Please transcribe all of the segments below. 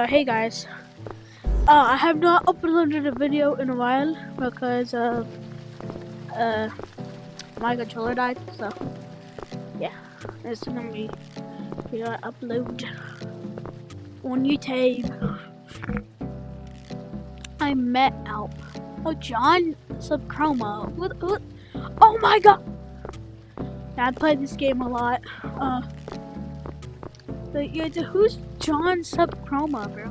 Hey guys, I have not uploaded a video in a while because of my controller died. So yeah, it's gonna be upload on YouTube. I met Alp. Oh, John Subchroma. What? Oh my god! Yeah, I played this game a lot. But yeah, who's John Subchroma, bro?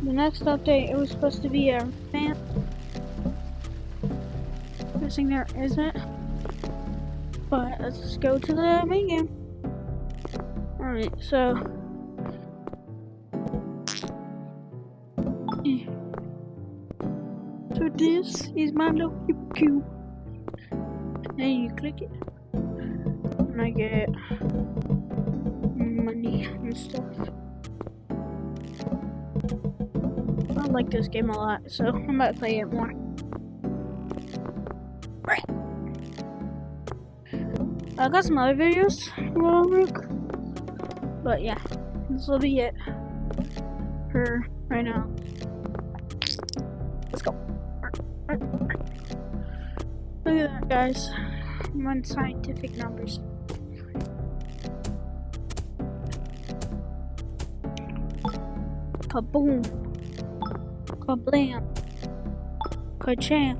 The next update, it was supposed to be a fan. Guessing there isn't. But let's just go to the main game. Alright, so. So this is my little cube. And you click it. And I get money and stuff. I like this game a lot, so I'm about to play it more. I got some other videos but yeah, this will be it for right now. Let's go. Look at that, guys. I'm on scientific numbers. Kaboom. Kablam. Kacham.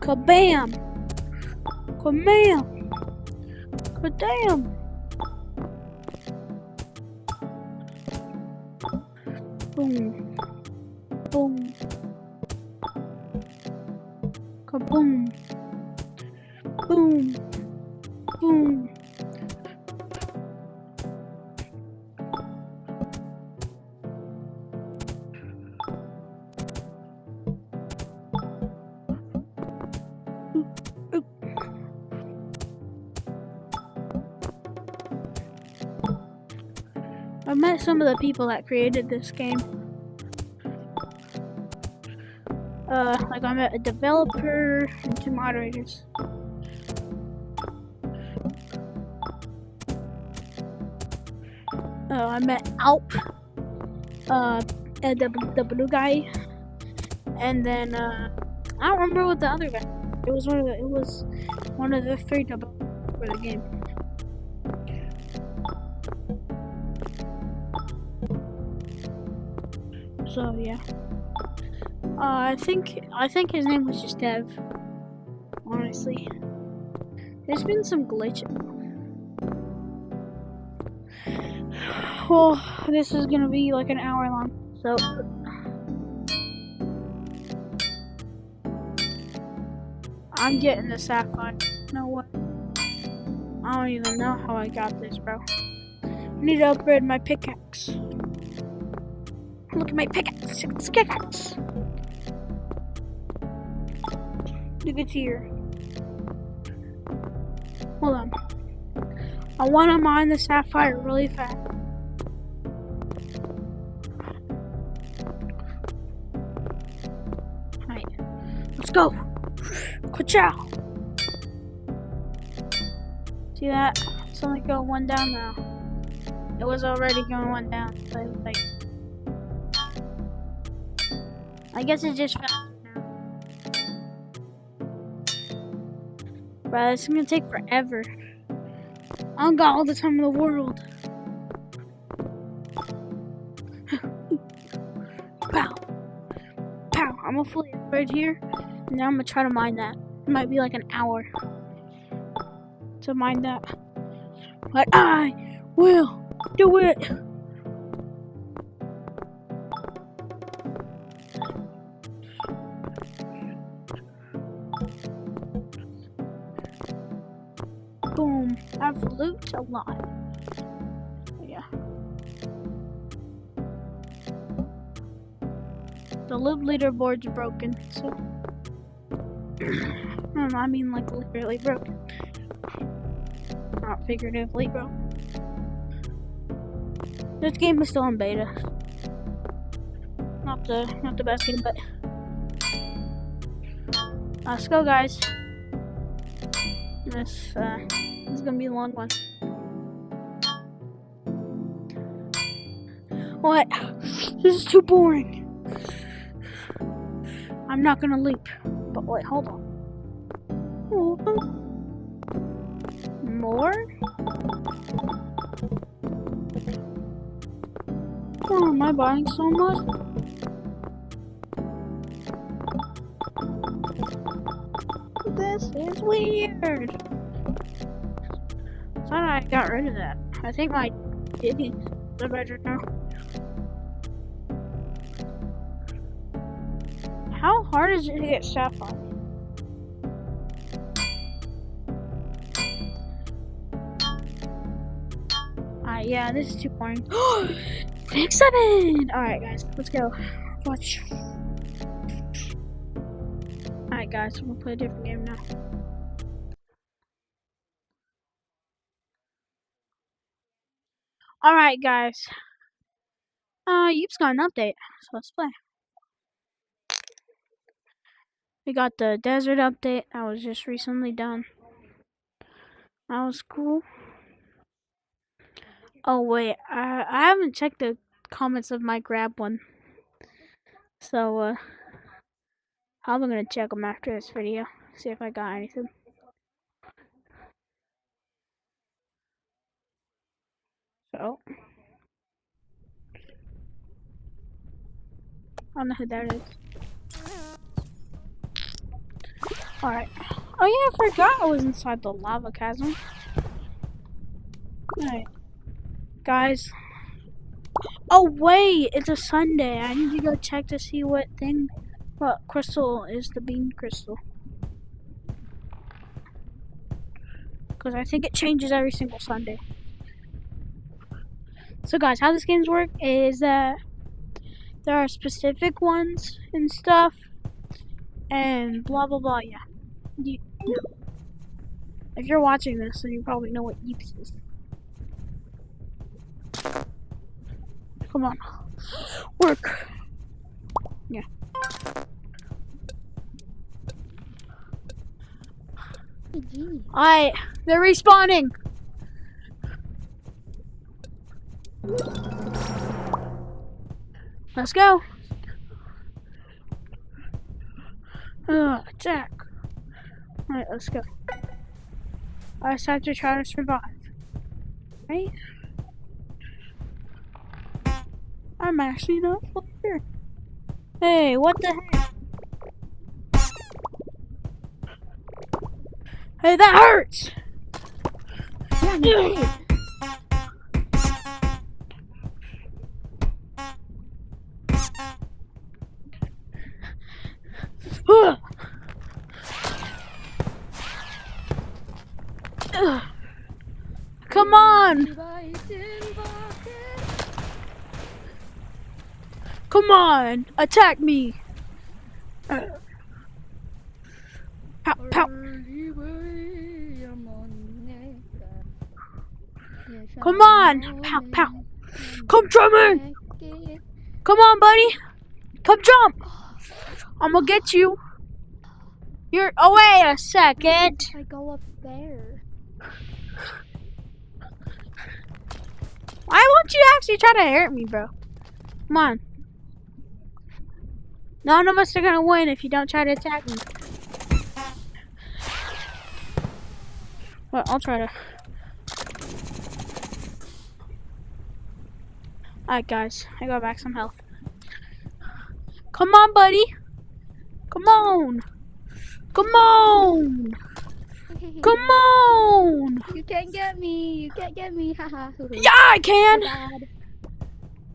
Kabam. Kabam. Kadam. Boom. Boom. Kaboom. Boom. Boom. I met some of the people that created this game. Like I met a developer and 2 moderators. I met Alp, the blue guy, and then I don't remember what the other guy. It was one of the 3 developers for the game. So yeah, I think his name was just Dev. Honestly, there's been some glitching. Well, this is gonna be like an hour long, so I'm getting the sapphire. You know what? I don't even know how I got this, bro. I need to upgrade my pickaxe. Look at my pickaxe. It's pickaxe. Look at here. Hold on. I want to mine the sapphire really fast. Alright. Let's go. Ka-chow. See that? It's only going 1 down now. It was already going 1 down. So like, I guess it's just faster now. But it's gonna take forever. I don't got all the time in the world. Pow. Pow. I'm gonna flip right here. And now I'm gonna try to mine that. It might be like an hour to mine that. But I will do it. Boom. I've looped a lot. Yeah. The loop leaderboard's broken, so I mean like literally broken. Not figuratively, bro. This game is still in beta. Not the best game, but let's go, guys. This is gonna be a long one. What? This is too boring. I'm not gonna leap. But wait, hold on. More? Oh, am I buying so much? This is weird. I thought I got rid of that. I think my digging is better now. How hard is it to get sapphire? Yeah, this is too boring. Thanks, 7! Alright, guys, let's go. Watch. Alright, guys, we'll play a different game now. Alright, guys. You've got an update, so let's play. We got the desert update that was just recently done. That was cool. Oh wait, I haven't checked the comments of my grab one. So I'm gonna check them after this video. See if I got anything. So I don't know who that is. Alright. Oh yeah, I forgot I was inside the lava chasm. Alright. Guys. Oh wait, it's a Sunday. I need to go check to see what crystal is the bean crystal. Because I think it changes every single Sunday. So guys, how this games work is that there are specific ones and stuff. And blah blah blah, yeah. If you're watching this, then you probably know what Yeeps is. Come on. Work. Yeah. Alright, they're respawning. Let's go. Attack. Alright, let's go. I just have to try to survive. Right? I'm actually not here. Hey, what the heck? Hey, that hurts! Yeah, Come on! Come on! Attack me! Pow, pow! Come on! Pow, pow! Come try me! Come on, buddy! Come jump! I'm gonna get you! Oh, wait a second! I go up there. Why won't you actually try to hurt me, bro? Come on. None of us are gonna win if you don't try to attack me. Well, I'll try to. Alright, guys. I got back some health. Come on, buddy. Come on. Come on. Come on. You can't get me. You can't get me. Haha. Yeah, I can.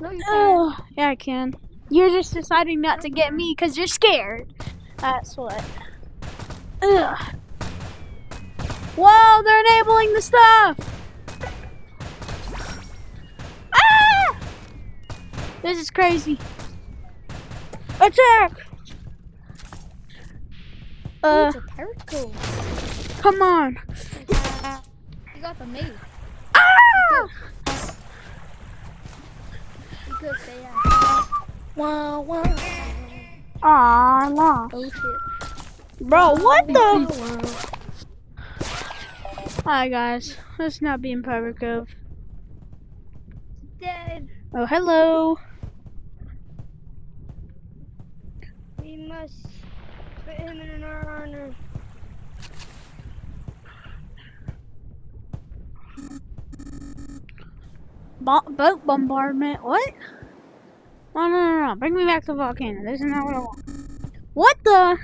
No, you can't. Oh, yeah, I can. You're just deciding not to get me because you're scared. That's what. Ugh. Whoa, they're enabling the stuff. Ah! This is crazy. Attack! It's a particle. Come on. You got the maze. Ah! You could say that. Wow, wow. Aw, I lost. Oh shit. Bro, what the? Hi guys, let's not be in Pirate Cove. Dead. Oh, hello. Yes. Put him in an honor. Boat bombardment? What? No. Bring me back to the volcano. This is not what I want. What the?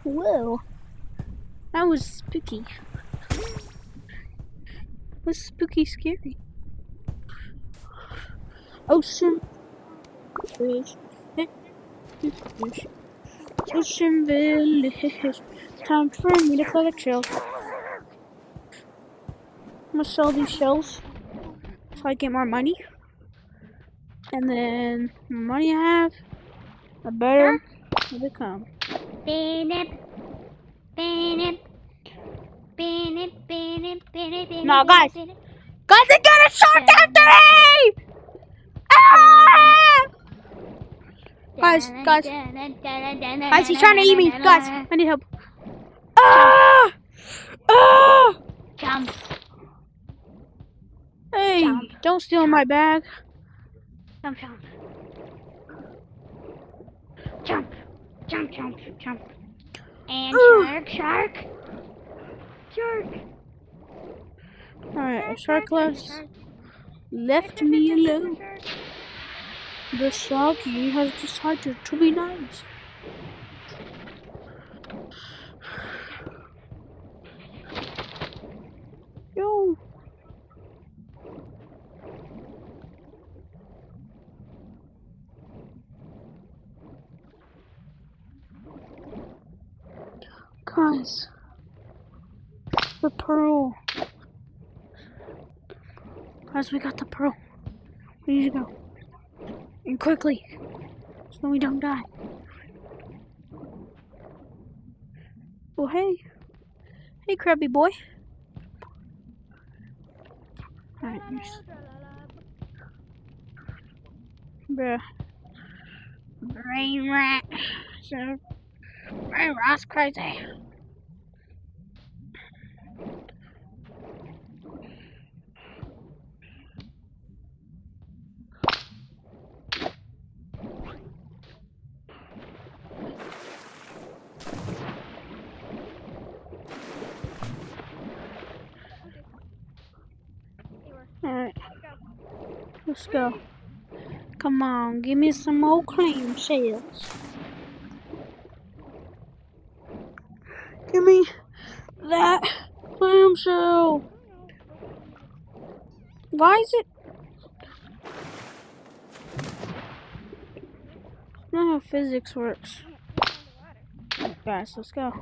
Whoa. That was spooky. It was spooky scary. Ocean fish. Ocean village. Time for me to collect shells. I'm gonna sell these shells so I get more money. And then the more money I have, the better it become. No, guys! Guys, I got a shark after me! Ah! Guys, he's trying to eat me. Guys, I need help. Ah! Ah! Jump. Hey, Jump. don't steal my bag. Jump. Jump. And shark. Alright, a shark left me alone. The sharky has decided to be nice. Yo. Guys, the pearl. Guys, we got the pearl. We need to go. And quickly, so we don't die. Oh, hey. Hey, crabby boy. Alright, bruh. Brain rat. So, brain rat's crazy. Alright, let's go. Come on, give me some more clam shells. Give me that clam shell. Why is it? That's not how physics works. Guys, let's go.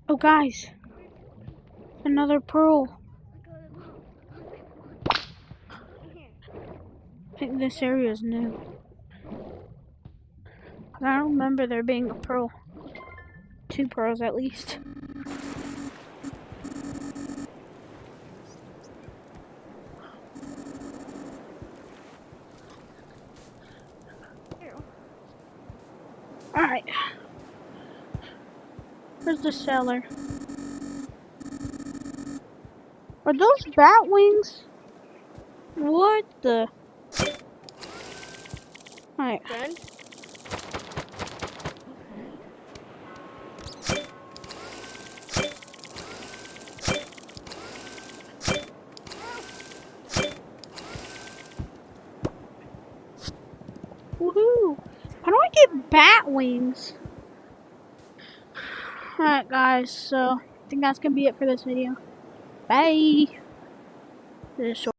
Oh, guys. Another pearl. I think this area is new. I don't remember there being a pearl. 2 pearls at least. Alright. Where's the cellar? Are those bat wings? What the? Alright. Friend? Woohoo! How do I get bat wings? Alright, guys, so I think that's gonna be it for this video. Bye! This is short.